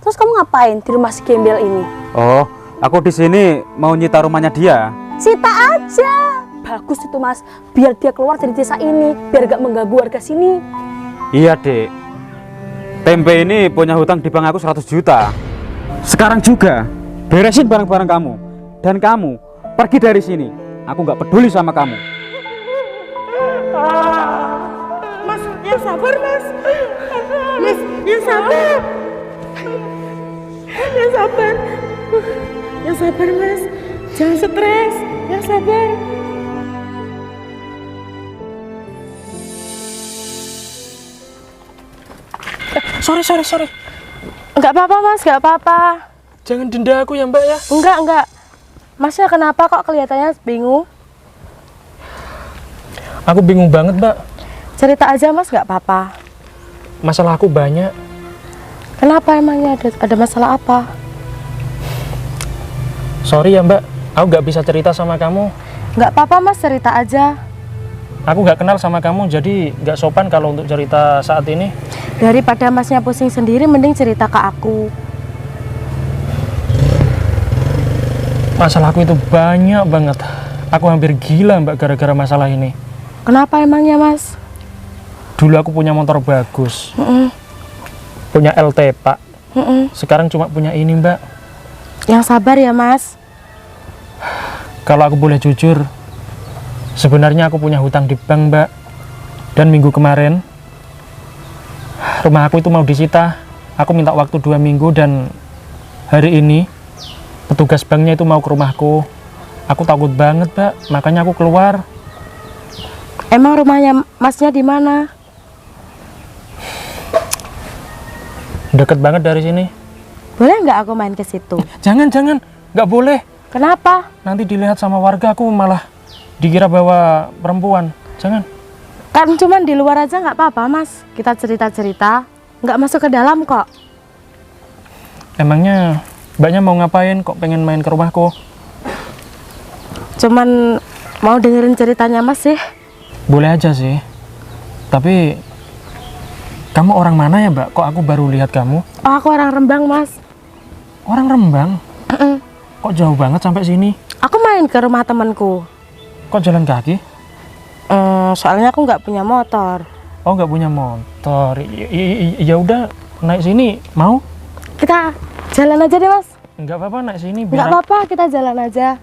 Terus kamu ngapain di rumah si gembel ini? Oh, aku di sini mau nyita rumahnya dia. Sita aja. Bagus itu Mas, biar dia keluar dari desa ini, biar gak mengganggu warga sini. Iya, Dek. Tempe ini punya hutang di bank aku 100 juta. Sekarang juga beresin barang-barang kamu. Dan kamu pergi dari sini. Aku nggak peduli sama kamu. Mas, yang sabar Mas. Mas, yang sabar. Yang sabar. Yang sabar Mas. Jangan stres. Yang sabar. Sorry. Enggak apa-apa Mas, enggak apa-apa. Jangan denda aku ya Mbak ya. Enggak. Masnya kenapa kok kelihatannya bingung? Aku bingung banget Mbak. Cerita aja Mas, enggak apa-apa. Masalah aku banyak. Kenapa emangnya ada masalah apa? Sorry ya Mbak, aku nggak bisa cerita sama kamu. Enggak apa-apa Mas, cerita aja. Aku nggak kenal sama kamu, jadi nggak sopan kalau untuk cerita saat ini. Daripada Masnya pusing sendiri, mending cerita ke aku. Masalahku itu banyak banget. Aku hampir gila Mbak gara-gara masalah ini. Kenapa emangnya Mas? Dulu aku punya motor bagus, punya LT Pak. Sekarang cuma punya ini Mbak. Yang sabar ya Mas. Kalau aku boleh jujur, sebenarnya aku punya hutang di bank Mbak. Dan minggu kemarin rumah aku itu mau disita. Aku minta waktu 2 minggu dan hari ini petugas banknya itu mau ke rumahku. Aku takut banget Mbak, makanya aku keluar. Emang rumahnya Masnya di mana? Deket banget dari sini. Boleh nggak aku main ke situ? Jangan, nggak boleh. Kenapa? Nanti dilihat sama warga, aku malah dikira bawa perempuan. Jangan. Kan cuman di luar aja nggak apa-apa Mas. Kita cerita-cerita, nggak masuk ke dalam kok. Emangnya Mbaknya mau ngapain kok pengen main ke rumahku? Cuman mau dengerin ceritanya Mas sih. Boleh aja sih. Tapi kamu orang mana ya Mbak? Kok aku baru lihat kamu? Oh, aku orang Rembang Mas. Orang Rembang? Kok jauh banget sampai sini? Aku main ke rumah temanku. Kok jalan kaki? Soalnya aku nggak punya motor. Oh, nggak punya motor. Ya udah, naik sini mau? Kita jalan aja deh Mas. Nggak apa-apa naik sini Nggak biar. apa-apa, kita jalan aja.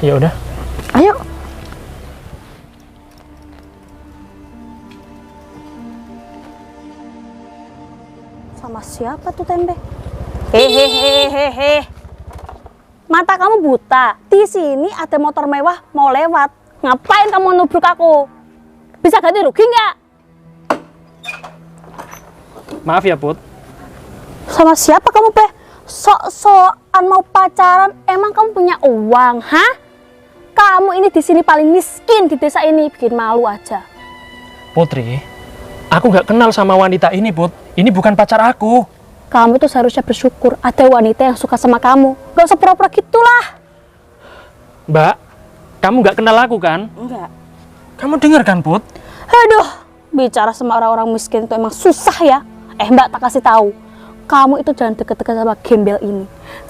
Ya udah. Ayo. Sama siapa tuh Tempe? Hehehe. Mata kamu buta. Di sini ada motor mewah mau lewat. Ngapain kamu nubruk aku? Bisa ganti rugi nggak? Maaf ya Put. Sama siapa kamu, Pe? Sok-sokan mau pacaran, emang kamu punya uang, hah? Kamu ini di sini paling miskin di desa ini, bikin malu aja. Putri, aku nggak kenal sama wanita ini Put. Ini bukan pacar aku. Kamu tuh seharusnya bersyukur ada wanita yang suka sama kamu. Gak usah pura-pura gitulah. Mbak, kamu nggak kenal aku kan? Enggak. Kamu dengar kan Put? Aduh, bicara sama orang-orang miskin itu emang susah ya. Mbak, tak kasih tahu. Kamu itu jangan deket-deket sama gembel ini.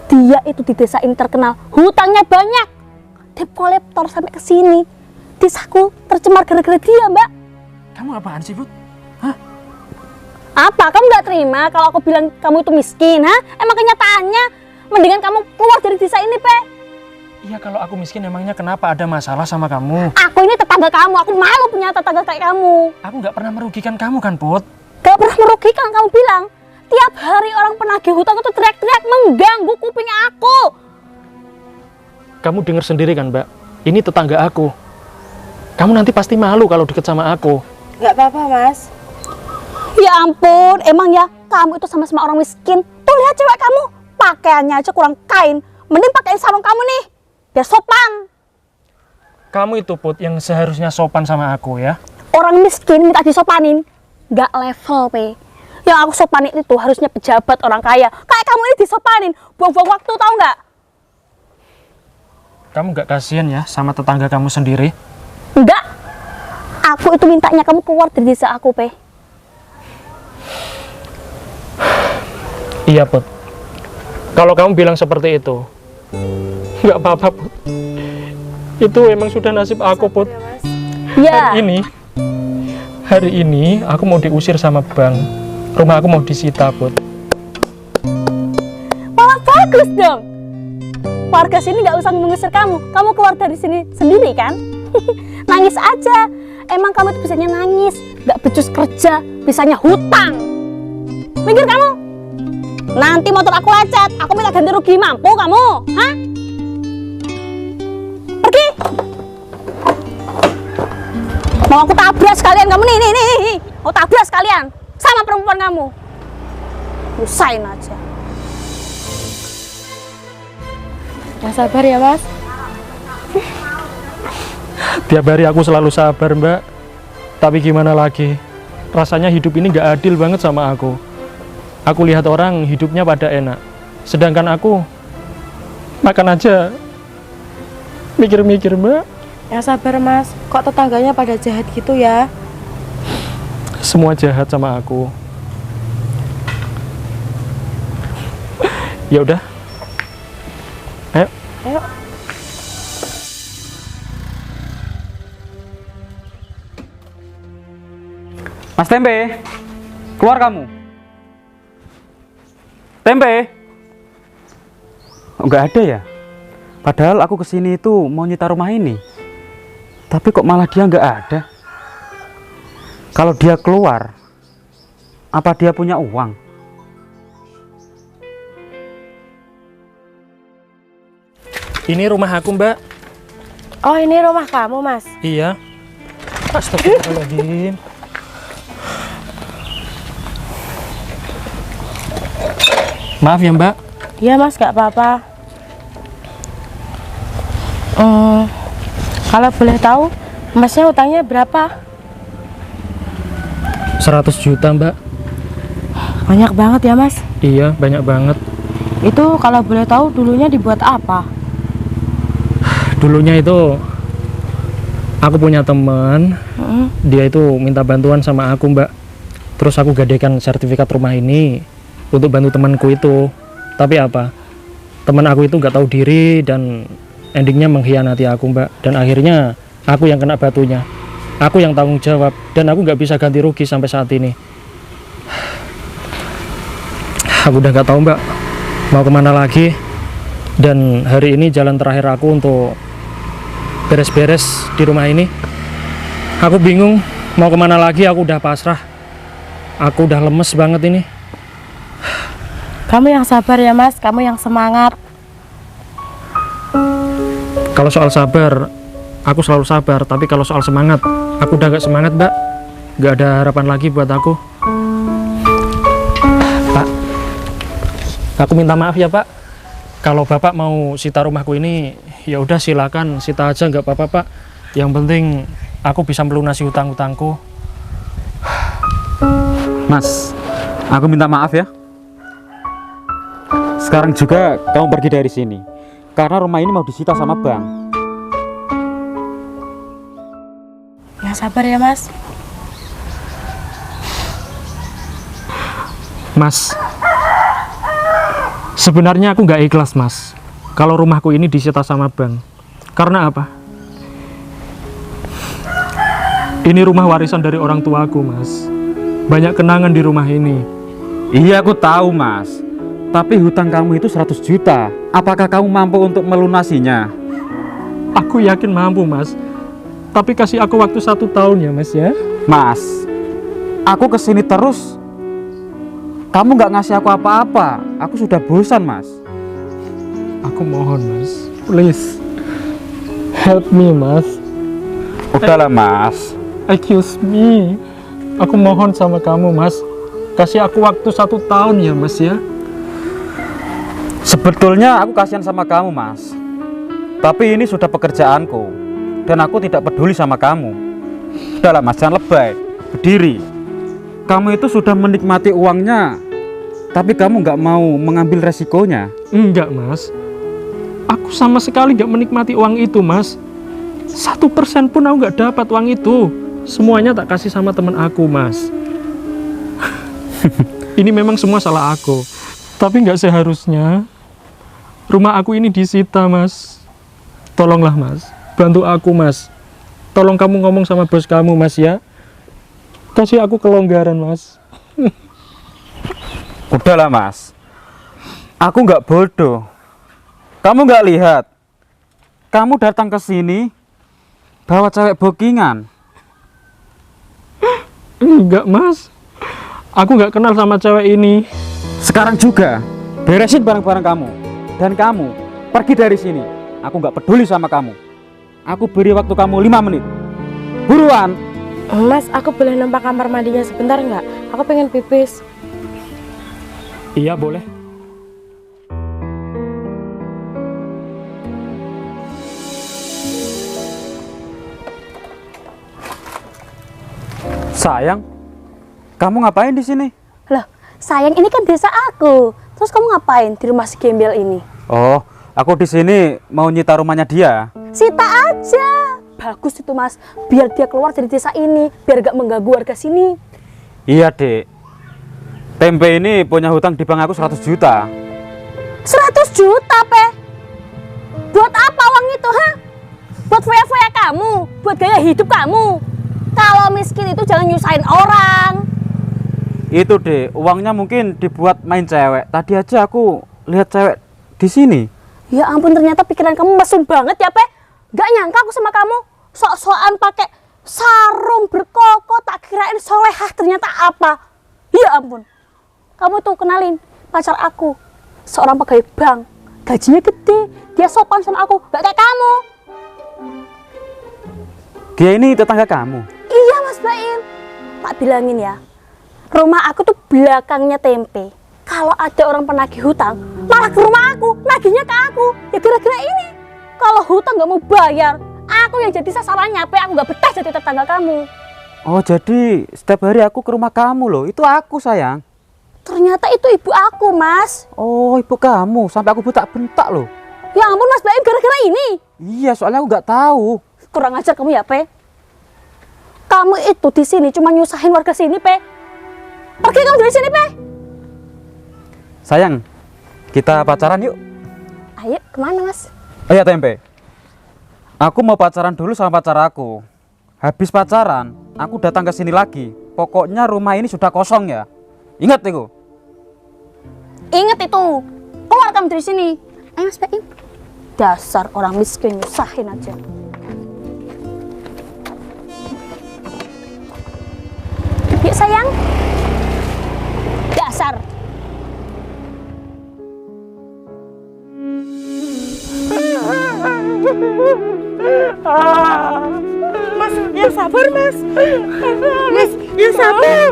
Dia itu di desa ini terkenal, hutangnya banyak. Debt kolektor sampai ke sini. Desaku tercemar gara-gara dia, Mbak. Kamu apaan sih Put? Apa? Kamu nggak terima kalau aku bilang kamu itu miskin, ha? Emang kenyataannya mendingan kamu keluar dari desa ini, Pe. Iya, kalau aku miskin emangnya kenapa ada masalah sama kamu? Aku ini tetangga kamu, aku malu punya tetangga kayak kamu. Aku nggak pernah merugikan kamu kan Put? Gak pernah merugikan, kamu bilang. Tiap hari orang penagih hutang itu teriak-teriak mengganggu kuping aku. Kamu dengar sendiri kan Mbak? Ini tetangga aku. Kamu nanti pasti malu kalau deket sama aku. Nggak apa-apa Mas. Ya ampun, emang ya kamu itu sama-sama orang miskin. Tuh lihat cewek kamu, pakaiannya aja kurang kain. Mending pakein sarung kamu nih, biar sopan. Kamu itu Put yang seharusnya sopan sama aku ya. Orang miskin minta disopanin, nggak level, Pe. Yang aku sopanin itu harusnya pejabat orang kaya. Kayak kamu ini disopanin, buang-buang waktu, tahu nggak? Kamu nggak kasihan ya sama tetangga kamu sendiri? Enggak. Aku itu mintanya kamu keluar dari desa aku, Pe. Iya, Put. Kalau kamu bilang seperti itu, nggak apa-apa, Put. Itu emang sudah nasib aku, Put. Ya, Hari ini aku mau diusir sama bank. Rumah aku mau disita, Put. malah bagus dong. Warga sini nggak usah mengusir kamu. Kamu keluar dari sini sendiri kan? Nangis aja. Emang kamu itu bisanya nangis, nggak becus kerja, bisanya hutang. Mikir kamu? Nanti motor aku lecet, aku minta ganti rugi, mampu kamu? Hah? Pergi. Mau aku tabrak sekalian kamu nih. Mau tabrak sekalian sama perempuan kamu. Usain aja. Yang sabar ya, Mas. Tiap hari aku selalu sabar, Mbak. Tapi gimana lagi? Rasanya hidup ini nggak adil banget sama aku. Aku lihat orang hidupnya pada enak. Sedangkan aku makan aja. Mikir-mikir, Mbak. Yang sabar, Mas. Kok tetangganya pada jahat gitu ya? Semua jahat sama aku. Ya udah. Ayo. Ayo. Mas Tempe, keluar kamu. Tempe. Oh, nggak ada ya? Padahal aku kesini itu mau nyita rumah ini. Tapi kok malah dia nggak ada? Kalau dia keluar, apa dia punya uang? Ini rumah aku, Mbak. Oh, ini rumah kamu, Mas. Iya. Astagfirullahaladzim. Maaf ya, Mbak. Iya, Mas, gak apa-apa. Kalau boleh tahu, Masnya utangnya berapa? 100 juta, Mbak. Banyak banget ya, Mas. Iya, banyak banget. Itu kalau boleh tahu dulunya dibuat apa? Dulunya itu aku punya teman, dia itu minta bantuan sama aku, Mbak. Terus aku gadekan sertifikat rumah ini untuk bantu temanku itu. Tapi apa? Teman aku itu nggak tahu diri dan endingnya mengkhianati aku, Mbak. Dan akhirnya aku yang kena batunya. Aku yang tanggung jawab dan aku nggak bisa ganti rugi sampai saat ini. Aku udah nggak tahu, Mbak, mau kemana lagi. Dan hari ini jalan terakhir aku untuk beres-beres di rumah ini. Aku bingung mau kemana lagi. Aku udah pasrah. Aku udah lemes banget ini. Kamu yang sabar ya, Mas. Kamu yang semangat. Kalau soal sabar, aku selalu sabar. Tapi kalau soal semangat, aku udah gak semangat, Mbak. Gak ada harapan lagi buat aku. Pak, aku minta maaf ya, Pak. Kalau Bapak mau sita rumahku ini, ya udah silakan sita aja, nggak apa-apa, Pak. Yang penting aku bisa melunasi hutang-hutangku. Mas, aku minta maaf ya. Sekarang juga kamu pergi dari sini. Karena rumah ini mau disita sama bank. Yang sabar ya, Mas. Mas, sebenarnya aku nggak ikhlas, Mas, kalau rumahku ini disita sama bank. Karena apa? Ini rumah warisan dari orang tuaku, Mas. Banyak kenangan di rumah ini. Iya, aku tahu, Mas. Tapi hutang kamu itu 100 juta. Apakah kamu mampu untuk melunasinya? Aku yakin mampu, Mas. Tapi kasih aku waktu 1 tahun ya, Mas ya. Mas, aku kesini terus. Kamu nggak ngasih aku apa-apa. Aku sudah bosan, Mas. Aku mohon, Mas. Please. Help me, Mas. Udahlah, Mas. Excuse me. Aku mohon sama kamu, Mas. Kasih aku waktu 1 tahun ya, Mas ya. Sebetulnya aku kasihan sama kamu, Mas. Tapi ini sudah pekerjaanku. Dan aku tidak peduli sama kamu. Udahlah, Mas, jangan lebay. Berdiri. Kamu itu sudah menikmati uangnya, tapi kamu nggak mau mengambil resikonya. Enggak, Mas. Aku sama sekali nggak menikmati uang itu, Mas. 1% pun aku nggak dapat uang itu. Semuanya tak kasih sama teman aku, Mas. Ini memang semua salah aku. Tapi nggak seharusnya rumah aku ini disita, Mas. Tolonglah, Mas. Bantu aku, Mas. Tolong kamu ngomong sama bos kamu, Mas, ya. Kasih aku kelonggaran, Mas. Udahlah Mas, aku nggak bodoh. Kamu nggak lihat? Kamu datang ke sini bawa cewek bookingan. Enggak, Mas. Aku nggak kenal sama cewek ini. Sekarang juga beresin barang-barang kamu dan kamu pergi dari sini. Aku nggak peduli sama kamu. Aku beri waktu kamu 5 menit. Buruan. Mas, aku boleh numpang kamar mandinya sebentar nggak? Aku pengen pipis. Iya, boleh. Sayang, kamu ngapain di sini? Loh, sayang ini kan desa aku. Terus kamu ngapain di rumah si gembel ini? Oh, aku di sini mau nyita rumahnya dia. Sita aja. Bagus itu Mas, biar dia keluar dari desa ini, biar gak mengganggu warga sini. Iya, Dek. Tempe ini punya hutang di bank aku 100 juta. 100 juta, Pe? Buat apa uang itu, ha? Buat foya-foya kamu, buat gaya hidup kamu. Kalau miskin itu jangan nyusahin orang. Itu, Dek, uangnya mungkin dibuat main cewek. Tadi aja aku lihat cewek di sini. Ya ampun, ternyata pikiran kamu mesum banget ya, Pe. Gak nyangka aku sama kamu. Sok-sokan pakai sarung berkoko, tak kirain solehah, ternyata apa? Ya ampun. Kamu tuh kenalin pacar aku, seorang pegawai bank. Gajinya gede, dia sopan sama aku, gak kayak kamu. Dia ini tetangga kamu. Iya Mas Baim, tak bilangin ya, rumah aku tuh belakangnya Tempe. Kalau ada orang penagih hutang, malah ke rumah aku, nagihnya ke aku. Ya gara-gara ini, kalau hutang gak mau bayar, aku yang jadi sasarannya, Pe. Aku gak betah jadi tetangga kamu. Oh, jadi setiap hari aku ke rumah kamu loh. Itu aku, sayang. Ternyata itu ibu aku, Mas. Oh, ibu kamu. Sampai aku bentak-bentak loh. Ya ampun Mas Baim, gara-gara ini. Iya, soalnya aku nggak tahu. Kurang ajar kamu ya, Pe. Kamu itu di sini cuma nyusahin warga sini, Pe. Pergi kamu dari sini, Pe. Sayang, kita pacaran yuk. Ayo, kemana, Mas? Ayo, Tempe. Aku mau pacaran dulu sama pacar aku. Habis pacaran, aku datang ke sini lagi. Pokoknya rumah ini sudah kosong ya. Ingat itu. Ingat itu. Keluar kamu dari sini. Ayo, Mas Baim. Dasar orang miskin nyusahin aja. Yuk, sayang. Dasar. Mas, ya sabar, Mas. Mas, ya sabar.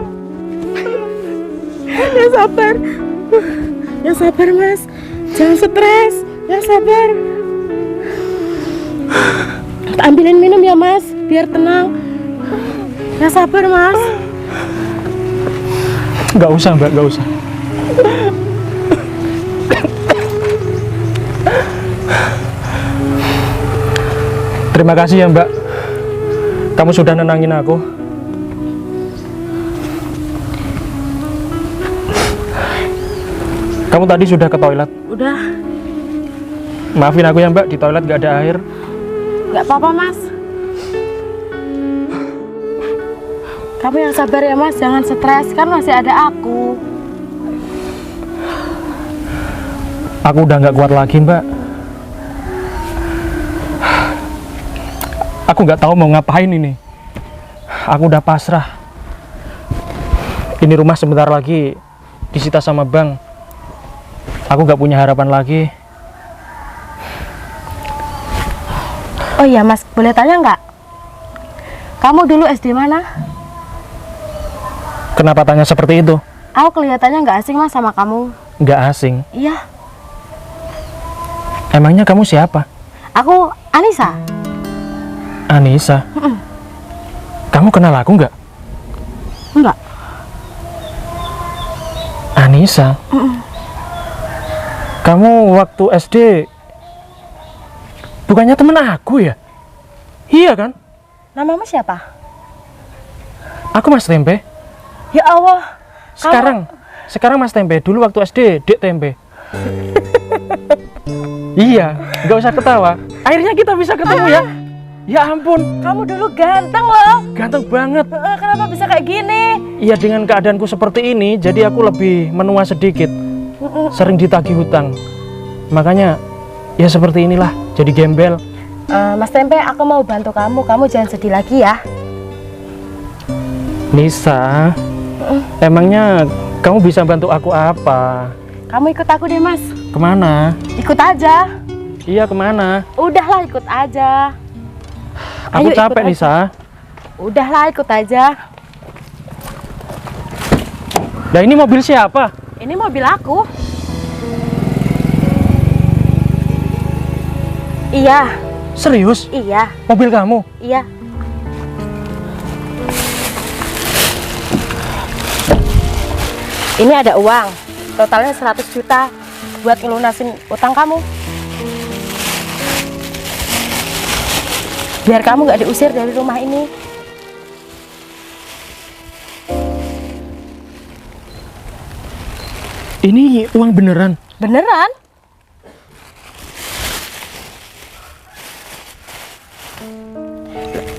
Ya sabar. Ya sabar, Mas. Jangan stres. Ya sabar. Ambilin minum ya, Mas, biar tenang. Ya sabar, Mas. Nggak usah, Mbak, nggak usah. Terima kasih ya, Mbak. Kamu sudah nenangin aku. Kamu tadi sudah ke toilet? Udah. Maafin aku ya, Mbak, di toilet nggak ada air. Nggak apa-apa, Mas. Kamu yang sabar ya, Mas. Jangan stres, kan masih ada aku. Aku udah nggak kuat lagi, Mbak. Aku nggak tahu mau ngapain ini. Aku udah pasrah. Ini rumah sebentar lagi disita sama bank. Aku nggak punya harapan lagi. Oh iya, Mas, boleh tanya nggak? Kamu dulu SD mana? Kenapa tanya seperti itu? Aku kelihatannya nggak asing, Mas, sama kamu. Nggak asing. Iya, Emangnya kamu siapa? aku Anissa. Anissa. Kamu kenal aku nggak? Enggak. Anissa. Kamu waktu SD bukannya temen aku ya? Iya kan? Namamu siapa? Aku Mas Tempe. Ya Allah. Sekarang Sekarang Mas Tempe, dulu waktu SD Dek Tempe. Iya, nggak usah ketawa. Akhirnya kita bisa ketemu ya. Ya ampun, Kamu dulu ganteng loh. ganteng banget. Kenapa bisa kayak gini? Iya, dengan keadaanku seperti ini, jadi aku lebih menua sedikit. Sering ditagih hutang. Makanya ya seperti inilah, jadi gembel. Mas Tempe, aku mau bantu kamu. Kamu jangan sedih lagi ya. Nisa, emangnya kamu bisa bantu aku apa? Kamu ikut aku deh, Mas. Kemana? Ikut aja. Iya, kemana? Udahlah, ikut aja. Aku Ayo, capek, ikut Nisa. Udahlah, ikut aja. Nah, ini mobil siapa? Ini mobil aku. Iya, Serius? iya, Mobil kamu? iya. Ini ada uang. Totalnya 100 juta buat ngelunasin utang kamu. Biar kamu nggak diusir dari rumah ini. Ini uang beneran? Beneran?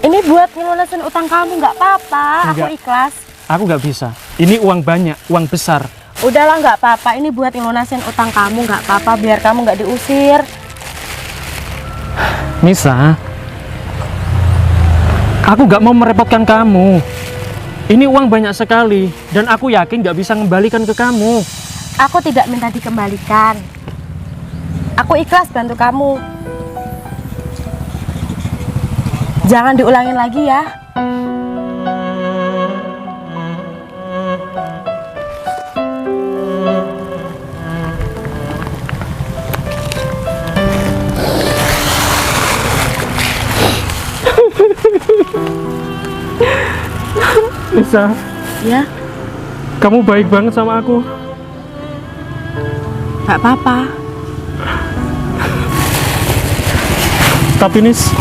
Ini buat ngelunasin utang kamu, nggak apa-apa. Aku Enggak. ikhlas. Aku nggak bisa. Ini uang banyak, uang besar. Udahlah, nggak apa-apa. Ini buat ngelunasin utang kamu, nggak apa-apa. Biar kamu nggak diusir. Nisa, aku nggak mau merepotkan kamu. Ini uang banyak sekali, dan aku yakin nggak bisa ngembalikan ke kamu. Aku tidak minta dikembalikan. Aku ikhlas bantu kamu. Jangan diulangin lagi ya. Nisa, Ya, kamu baik banget sama aku. nggak apa-apa. Tapi Nis,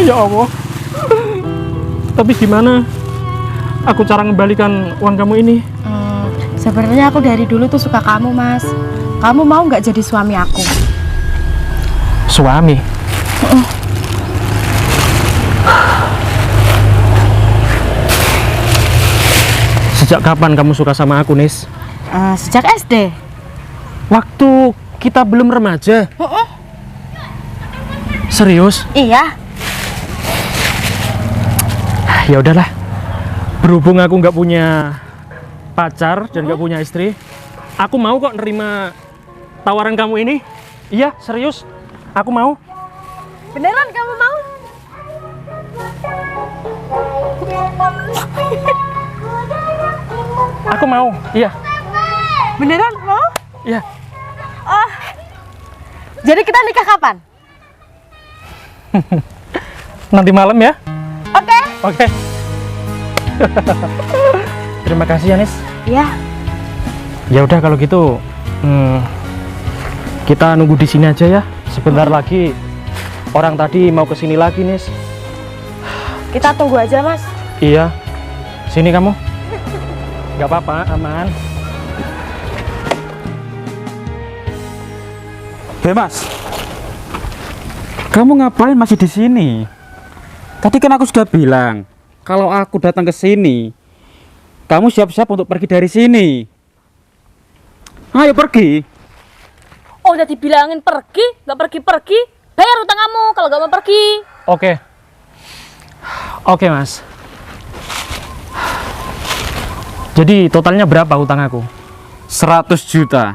ya Allah. Tapi gimana aku cara ngembalikan uang kamu ini? Sebenarnya aku dari dulu tuh suka kamu, Mas. Kamu mau nggak jadi suami aku? Suami? Sejak kapan kamu suka sama aku, Nis? Sejak SD. Waktu kita belum remaja. Serius? Iya. Ya udahlah. Berhubung aku nggak punya pacar dan nggak punya istri, aku mau kok nerima tawaran kamu ini. Iya, serius. Aku mau. Beneran kamu mau? Aku mau. Iya. Beneran mau? Iya. Jadi kita nikah kapan? Nanti malam ya. Oke. Oke. Terima kasih ya, Nis. Iya. Ya udah kalau gitu, kita nunggu di sini aja ya. Sebentar lagi orang tadi mau ke sini lagi, Nis. Kita tunggu aja, Mas. Iya. Sini kamu. Gak apa-apa, aman. Mas, kamu ngapain masih di sini? Tadi kan aku sudah bilang, kalau aku datang ke sini, kamu siap-siap untuk pergi dari sini. Ayo pergi. Oh, udah dibilangin pergi, nggak pergi-pergi. Bayar utang kamu kalau nggak mau pergi. Oke. Oke, Mas. Jadi totalnya berapa utang aku? 100 juta.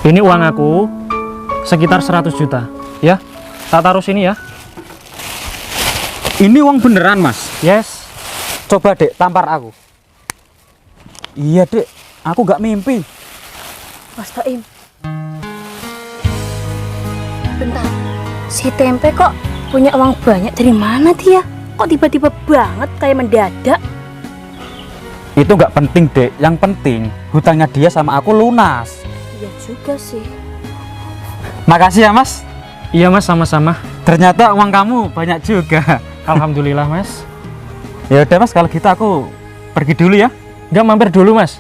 Ini uang aku sekitar 100 juta. Ya, tak taruh sini ya. Ini uang beneran, Mas. Yes. Coba dek, tampar aku. Iya dek, aku gak mimpi. Mas Baim. Bentar. Si Tempe kok punya uang banyak dari mana dia? Kok tiba-tiba banget kayak mendadak? Itu gak penting dek, yang penting hutangnya dia sama aku lunas. Iya juga sih. Makasih ya mas. Iya mas, sama-sama. Ternyata uang kamu banyak juga. Alhamdulillah mas. Ya udah mas, kalau gitu aku pergi dulu ya. Enggak, mampir dulu mas.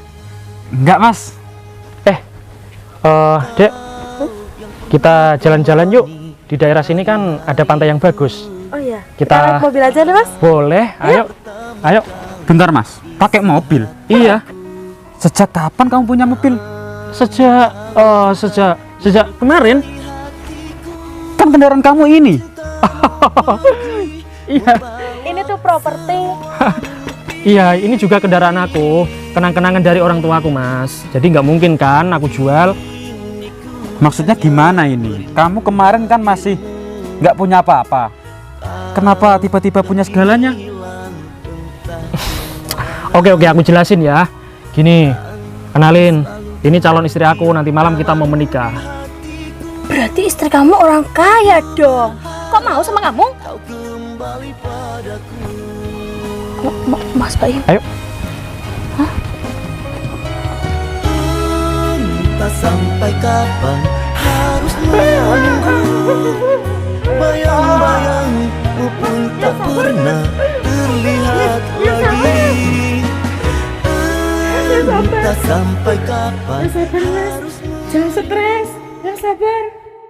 Enggak mas. Dek, kita jalan-jalan yuk. Di daerah sini kan ada pantai yang bagus. Oh iya. Kita naik mobil aja deh mas. Boleh, ayo. Ayo. Bentar mas, pakai mobil? Iya, Sejak kapan kamu punya mobil? sejak kemarin. Kan kendaraan kamu ini. Iya. Ini tuh properti. Iya, ini juga kendaraan aku. Kenang-kenangan dari orang tuaku, Mas. Jadi nggak mungkin kan aku jual. Maksudnya gimana ini? Kamu kemarin kan masih nggak punya apa-apa. Kenapa tiba-tiba punya segalanya? Oke, aku jelasin ya. Gini, kenalin. Ini calon istri aku. Nanti malam kita mau menikah. Berarti istri kamu orang kaya dong. Kok mau sama kamu? Mas Bayu. Ayo. Tak sampai kapan harus menunggu. Bayang-bayangmu pun tak pernah terlihat lagi. Tak sampai kapan harus Jangan stres, yang sabar.